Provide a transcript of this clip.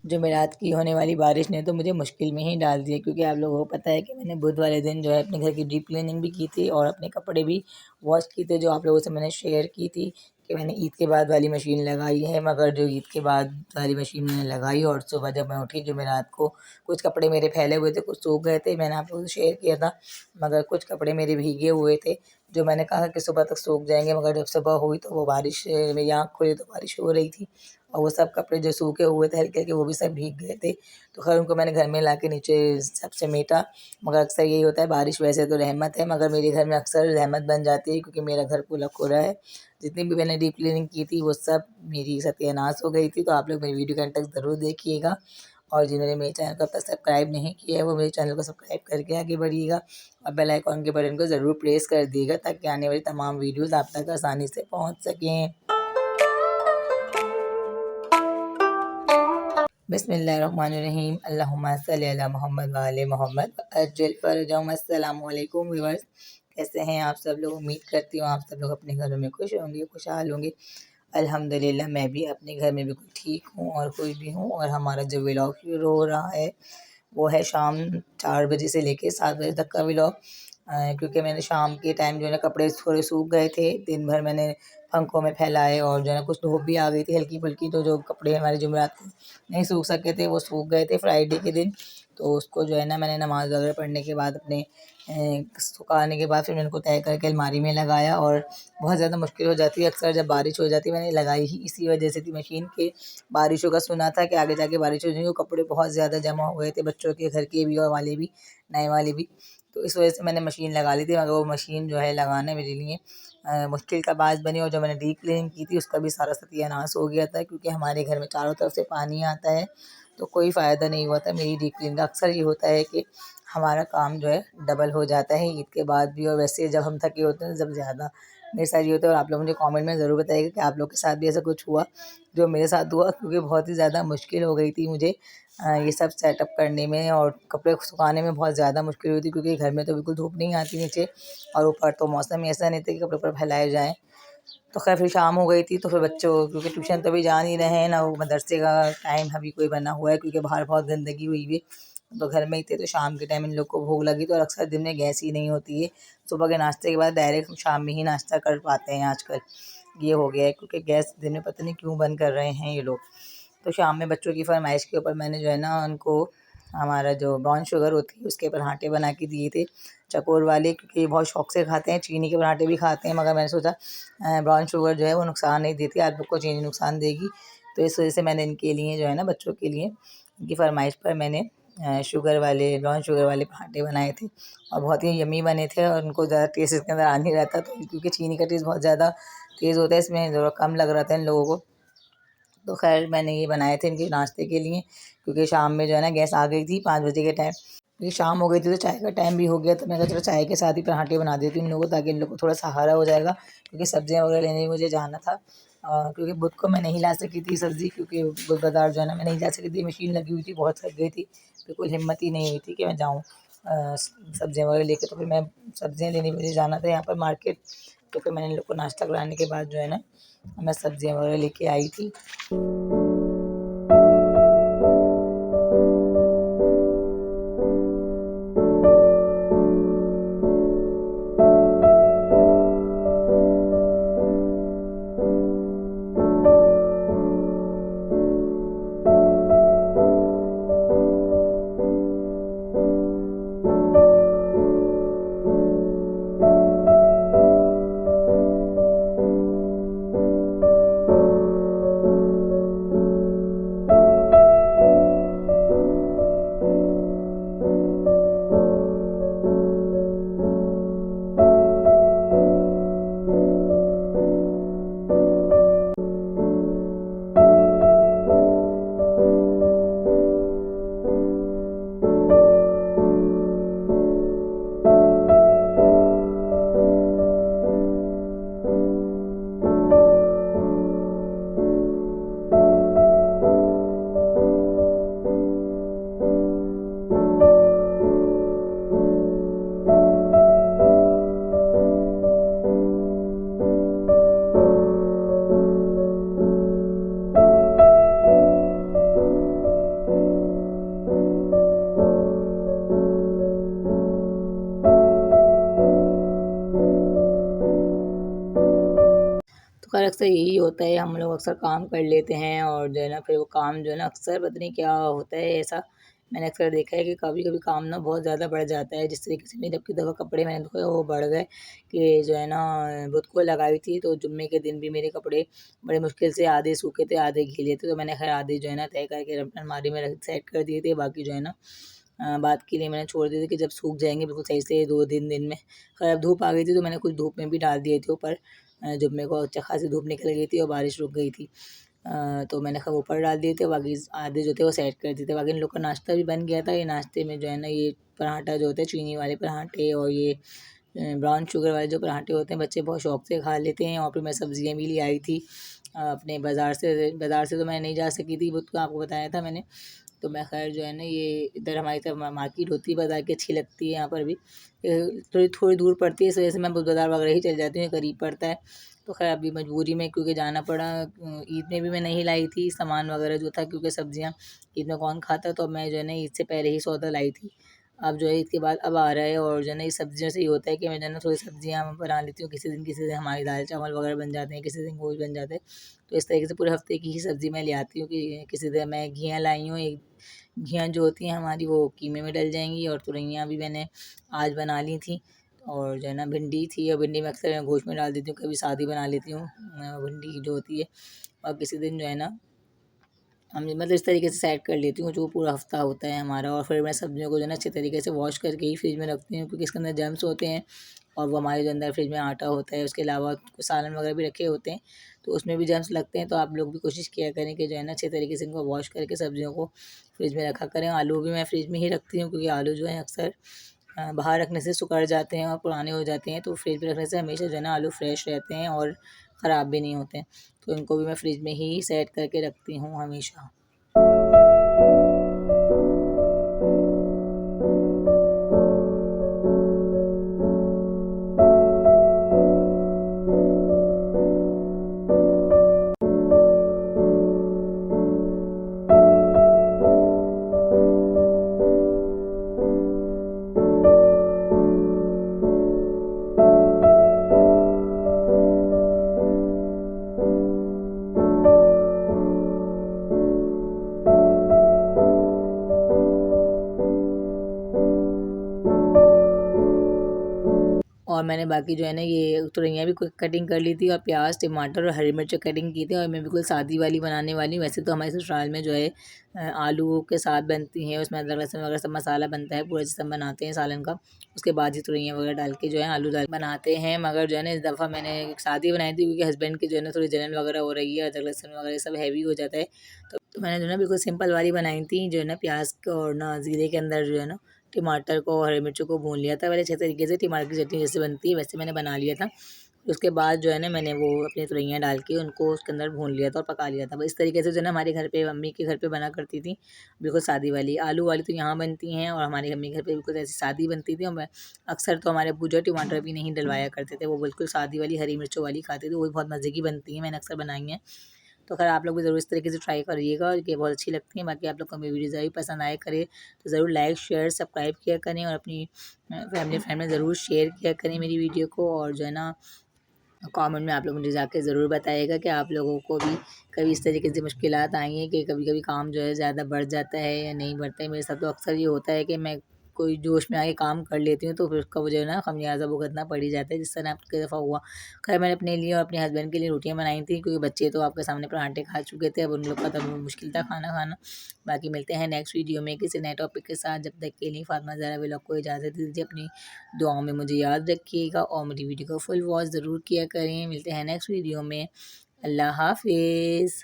जुमेरात की होने वाली बारिश ने तो मुझे मुश्किल में ही डाल दिया, क्योंकि आप लोगों को पता है कि मैंने बुध वाले दिन जो है अपने घर की डीप क्लीनिंग भी की थी और अपने कपड़े भी वॉश किए थे, जो आप लोगों से मैंने शेयर की थी कि मैंने ईद के बाद वाली मशीन लगाई है। मगर जो ईद के बाद वाली मशीन मैंने लगाई और सुबह जब मैं उठी जुमेरात को, कुछ कपड़े मेरे फैले हुए थे, कुछ सूख गए थे, मैंने आप लोगों से शेयर किया था। मगर कुछ कपड़े मेरे भीगे हुए थे, जो मैंने कहा कि सुबह तक सूख जाएंगे, मगर जब सुबह हुई तो वो बारिश, मेरी आँख खुली तो बारिश हो रही थी और वो सब कपड़े जो सूखे हुए थे हल्के हल्के वो भी सब भीग गए थे। तो खैर उनको मैंने घर में ला के नीचे सब समेटा। मगर अक्सर यही होता है, बारिश वैसे तो रहमत है मगर मेरे घर में अक्सर रहमत बन जाती है, क्योंकि मेरा घर पूरा कोरा है। जितनी भी मैंने डीप क्लीनिंग की थी वो सब मेरी सत्यानाश हो गई थी। तो आप लोग मेरी वीडियो के अंत तक ज़रूर देखिएगा और जिन्होंने मेरे चैनल को अब तक सब्सक्राइब नहीं किया है वो मेरे चैनल को सब्सक्राइब करके आगे बढ़िएगा और बेल आइकॉन के बटन को ज़रूर प्रेस कर दिएगा, ताकि आने वाली तमाम वीडियोज़ आप तक आसानी से पहुँच सकें। बिस्मिल्लाहिर्रहमानिर्रहीम, अल्लाहुम्मा सल्ली अला मोहम्मद व आले मोहम्मद अज्जिल फरजहुम। अस्सलामु अलैकुम व्यूअर्स, कैसे हैं आप सब लोग? उम्मीद करती हूँ आप सब लोग अपने घरों में खुश होंगे, खुशहाल होंगे। अल्हम्दुलिल्लाह मैं भी अपने घर में बिल्कुल ठीक हूँ और खुश भी हूँ। और हमारा जो व्लॉग शुरू हो रहा है वो है शाम 4 बजे से लेके 7 बजे तक का व्लॉग। क्योंकि मैंने शाम के टाइम जो है ना कपड़े थोड़े सूख गए थे, दिन भर मैंने पंखों में फैलाए और जो है ना कुछ धूप भी आ गई थी हल्की फुल्की, तो जो कपड़े हमारे जुमेरात को नहीं सूख सके थे वो सूख गए थे फ्राइडे के दिन। तो उसको जो है ना मैंने नमाज़ वगैरह पढ़ने के बाद अपने सुखाने के बाद फिर मैंने उनको तय करके अलमारी में लगाया। और बहुत ज़्यादा मुश्किल हो जाती है अक्सर जब बारिश हो जाती है, मैंने लगाई ही इसी वजह से थी मशीन के। बारिशों का सुना था कि आगे जाके बारिश हो जाएगी, वो कपड़े बहुत ज़्यादा जमा हो गए थे, बच्चों के, घर के भी और वाले भी, नए वाले भी। तो इस वजह से मैंने मशीन लगा ली थी, मगर वो मशीन जो है लगाना मेरे लिए मुश्किल का बात बनी। और जो मैंने डीप क्लीनिंग की थी उसका भी सारा सत्यानाश हो गया था, क्योंकि हमारे घर में चारों तरफ से पानी आता है तो कोई फ़ायदा नहीं हुआ था मेरी डीप क्लीनिंग का। अक्सर ये होता है कि हमारा काम जो है डबल हो जाता है ईद के बाद भी, और वैसे जब हम थके होते हैं जब ज़्यादा मेरे साथ ये होता है। और आप लोग मुझे कमेंट में ज़रूर बताइएगा कि आप लोग के साथ भी ऐसा कुछ हुआ जो मेरे साथ हुआ, क्योंकि बहुत ही ज़्यादा मुश्किल हो गई थी मुझे ये सब सेटअप करने में और कपड़े सुखाने में बहुत ज़्यादा मुश्किल हुई थी, क्योंकि घर में तो बिल्कुल धूप नहीं आती नीचे और ऊपर तो मौसम ही ऐसा नहीं था कि कपड़े ऊपर फैलाए जाएँ। तो खैर फिर शाम हो गई थी, तो फिर बच्चों, क्योंकि ट्यूशन तो अभी जा नहीं रहे हैं ना, वो मदरसे का टाइम अभी कोई बना हुआ है, क्योंकि बाहर बहुत गंदगी हुई हुई है। तो घर में ही थे, तो शाम के टाइम इन लोग को भूख लगी, तो अक्सर दिन में गैस ही नहीं होती है। सुबह के नाश्ते के बाद डायरेक्ट शाम में ही नाश्ता कर पाते हैं आजकल, ये हो गया है, क्योंकि गैस दिन में पता नहीं क्यों बंद कर रहे हैं ये लोग। तो शाम में बच्चों की फरमाइश के ऊपर मैंने जो है ना उनको हमारा जो ब्राउन शुगर होती है उसके पराठे बना के दिए थे, चकोर वाले, क्योंकि ये बहुत शौक से खाते हैं। चीनी के पराठे भी खाते हैं, मगर मैंने सोचा ब्राउन शुगर जो है वो नुकसान नहीं देती, आप लोग को चीनी नुकसान देगी। तो इस वजह से मैंने इनके लिए जो है ना बच्चों के लिए इनकी फरमाइश पर मैंने शुगर वाले, ब्राउन शुगर वाले पराठे बनाए थे और बहुत ही यम्मी बने थे। और उनको ज़्यादा टेस्ट इसके अंदर आ नहीं रहा था, तो क्योंकि चीनी का टेस्ट बहुत ज़्यादा तेज़ होता है, इसमें ज़रा कम लग रहा था इन लोगों को। तो खैर मैंने ये बनाए थे इनके नाश्ते के लिए, क्योंकि शाम में जो है ना गैस आ गई थी 5 बजे के टाइम, क्योंकि शाम हो गई थी तो चाय का टाइम भी हो गया। तो मैं कहा चलो चाय के साथ ही पराठे बना देती हूँ इन लोगों को, ताकि इन लोग को थोड़ा सहारा हो जाएगा, क्योंकि सब्जियाँ वगैरह लेने भी मुझे जाना था। क्योंकि बुध को मैं नहीं ला सकी थी सब्ज़ी, क्योंकि बुध बाज़ार जो है ना मैं नहीं जा सकी थी, मशीन लगी हुई थी, बहुत थक गई थी, बिल्कुल हिम्मत ही नहीं हुई थी कि मैं जाऊँ सब्जियाँ वगैरह लेके। तो फिर मैं सब्जियाँ लेने मुझे जाना था यहाँ पर मार्केट, तो फिर मैंने इन लोग को नाश्ता कराने के बाद जो है ना मैं सब्जियाँ वगैरह लेके आई थी। अक्सर यही होता है, हम लोग अक्सर काम कर लेते हैं और जो है ना फिर वो काम जो है ना अक्सर पता नहीं क्या होता है ऐसा, मैंने अक्सर देखा है कि कभी-कभी काम ना बहुत ज़्यादा बढ़ जाता है। जिस तरीके से मेरे अब की दफ़ा कपड़े मैंने धोए वो बढ़ गए कि जो है ना बुध को लगाई थी, तो जुम्मे के दिन भी मेरे कपड़े बड़े मुश्किल से आधे सूखे थे, आधे गीले थे। तो मैंने खैर आधे जो है ना तय करके अलमारी में रख सेट कर दिए थे, बाकी जो है ना बाद के लिए मैंने छोड़ दिए थे कि जब सूख जाएँगे बिल्कुल सही से 2-3 दिन में। खैर अब धूप आ गई थी तो मैंने कुछ धूप में भी डाल दिए थे ऊपर, जब मेरे को अच्छा खासी धूप निकल गई थी और बारिश रुक गई थी। तो मैंने खैर ऊपर डाल दिए थे, बाकी आधे जो थे वो सेट कर दिए थे। बाकी इन लोग का नाश्ता भी बन गया था। ये नाश्ते में जो है ना ये पराठा जो होता है चीनी वाले पराठे और ये ब्राउन शुगर वाले जो पराठे होते हैं बच्चे बहुत शौक से खा लेते हैं। और फिर मैं सब्जियाँ भी ले आई थी अपने बाज़ार से तो मैं नहीं जा सकी थी, वो तो आपको बताया था मैंने। तो मैं खैर जो है ना ये इधर हमारी तरफ मार्केट होती है बाज़ार की, अच्छी लगती है यहाँ पर भी। थोड़ी थोड़ी दूर पड़ती है, इस वजह से मैं बाज़ार वगैरह ही चली जाती हूँ, करीब पड़ता है। तो खैर अभी मजबूरी में क्योंकि जाना पड़ा, ईद में भी मैं नहीं लाई थी सामान वगैरह जो था, क्योंकि सब्जियाँ ईद में कौन खाता, तो मैं जो है ना ईद से पहले ही सौदा लाई थी। अब जो है ईद के बाद अब आ रहा है और जो है ना ये सब्जियों से ये होता है कि मैं जो है ना थोड़ी सब्जियाँ बना लेती हूँ, किसी दिन हमारी दाल चावल वगैरह बन जाते हैं, किसी दिन गोश्त बन जाता है। तो इस तरीके से पूरे हफ्ते की ही सब्ज़ी मैं ले आती हूँ कि किसी दिन मैं घिया लाई हूँ, एक घिया जो होती हैं हमारी वो कीमे में डल जाएँगी, और तुरइयाँ भी मैंने आज बना ली थी। और जो है ना भिंडी थी, और भिंडी मैं अक्सर गोश्त में डाल देती हूँ, कभी सादी बना लेती हूँ भिंडी जो होती है। और किसी दिन जो है ना हम मतलब इस तरीके से सेट कर लेती हूँ जो पूरा हफ्ता होता है हमारा। और फिर मैं सब्जियों को जो है ना अच्छे तरीके से वॉश करके ही फ्रिज में रखती हूँ, क्योंकि इसके अंदर जर्म्स होते हैं और वो हमारे जो अंदर फ्रिज में आटा होता है उसके अलावा कुछ सालन वगैरह भी रखे होते हैं, तो उसमें भी जर्म्स लगते हैं। तो आप लोग भी कोशिश किया करें कि जो है ना अच्छे तरीके से इनको वॉश करके सब्जियों को फ्रिज में रखा करें। आलू भी मैं फ्रिज में ही रखती हूँ, क्योंकि आलू जो है अक्सर बाहर रखने से सिकुड़ जाते हैं और पुराने हो जाते हैं, तो फ्रिज में रखने से हमेशा जो है ना आलू फ्रेश रहते हैं और ख़राब भी नहीं होते हैं। तो इनको भी मैं फ्रिज में ही सेट करके रखती हूँ हमेशा। और मैंने बाकी जो है ना ये तुरइयाँ भी कटिंग कर ली थी, और प्याज, टमाटर और हरी मिर्च कटिंग की थी। और मैं बिल्कुल सादी वाली बनाने वाली हूँ। वैसे तो हमारे ससुराल में जो है आलू के साथ बनती हैं, उसमें अदरक लहसुन वगैरह सब मसाला बनता है पूरा जिससे हम बनाते हैं सालन का। उसके बाद ही तुरइयाँ वगैरह डाल के जो है आलू डाल बनाते हैं। मगर जो है ना इस दफ़ा मैंने एक सादी बनाई थी, क्योंकि हस्बैंड की जो है ना थोड़ी जलन वगैरह हो रही है, अदरक लहसुन वगैरह सब हैवी हो जाता है। तो मैंने जो है ना बिल्कुल सिंपल वाली बनाई थी, जो है ना प्याज को और ना ज़ीरे के अंदर जो है ना टमाटर को और हरी मिर्चों को भून लिया था पहले अच्छे तरीके से, टमाटर की चटनी जैसे बनती है वैसे मैंने बना लिया था। उसके बाद जो है ना मैंने वो अपनी तुरइयाँ डाल के उनको उसके अंदर भून लिया था और पका लिया था। बस इस तरीके से जो है ना हमारे घर पे मम्मी के घर पे बना करती थी, बिल्कुल सादी वाली। आलू वाली तो यहाँ बनती हैं, और हमारी मम्मी के घर पे बिल्कुल ऐसी सादी बनती थी। और मैं अक्सर तो हमारे अब्बू जो है टमाटर भी नहीं डलवाया करते थे, वो बिल्कुल सादी वाली हरी मिर्चों वाली खाते थे, वो भी बहुत मज़े की बनती हैं, मैंने अक्सर बनाई हैं। तो खैर आप लोग भी ज़रूर इस तरीके से ट्राई करिएगा, और ये बहुत अच्छी लगती हैं। बाकी आप लोग को मेरी वीडियो ज़रूर पसंद आए करे तो ज़रूर लाइक शेयर सब्सक्राइब किया करें, और अपनी फैमिली फ्रेंड में ज़रूर शेयर किया करें मेरी वीडियो को। और जो है ना कमेंट में आप लोग मुझे जाके ज़रूर बताइएगा कि आप लोगों को भी कभी इस तरीके से मुश्किलात आई हैं कि कभी-कभी काम जो है ज़्यादा बढ़ जाता है या नहीं बढ़ता है। मेरे साथ तो अक्सर ये होता है कि मैं कोई जोश में आके काम कर लेती हूँ, तो फिर उसका मुझे ना खमियाज़ा भुगतना पड़ ही जाता है, जिस तरह आपकी दफ़ा हुआ। खैर मैंने अपने लिए और अपने हस्बैंड के लिए रोटियाँ बनाई थी, क्योंकि बच्चे तो आपके सामने पराठे खा चुके थे, अब उन लोग का तब मुश्किल था खाना खाना। बाकी मिलते हैं नेक्स्ट वीडियो में किसी नए टॉपिक के साथ। जब तक के लिए फातिमा ज़हरा व्लॉग को इजाज़त दीजिए। अपनी दुआओं में मुझे याद रखिएगा और मेरी वीडियो को फुल वॉच ज़रूर किया करें। मिलते हैं नेक्स्ट वीडियो में। अल्लाह हाफ़िज़।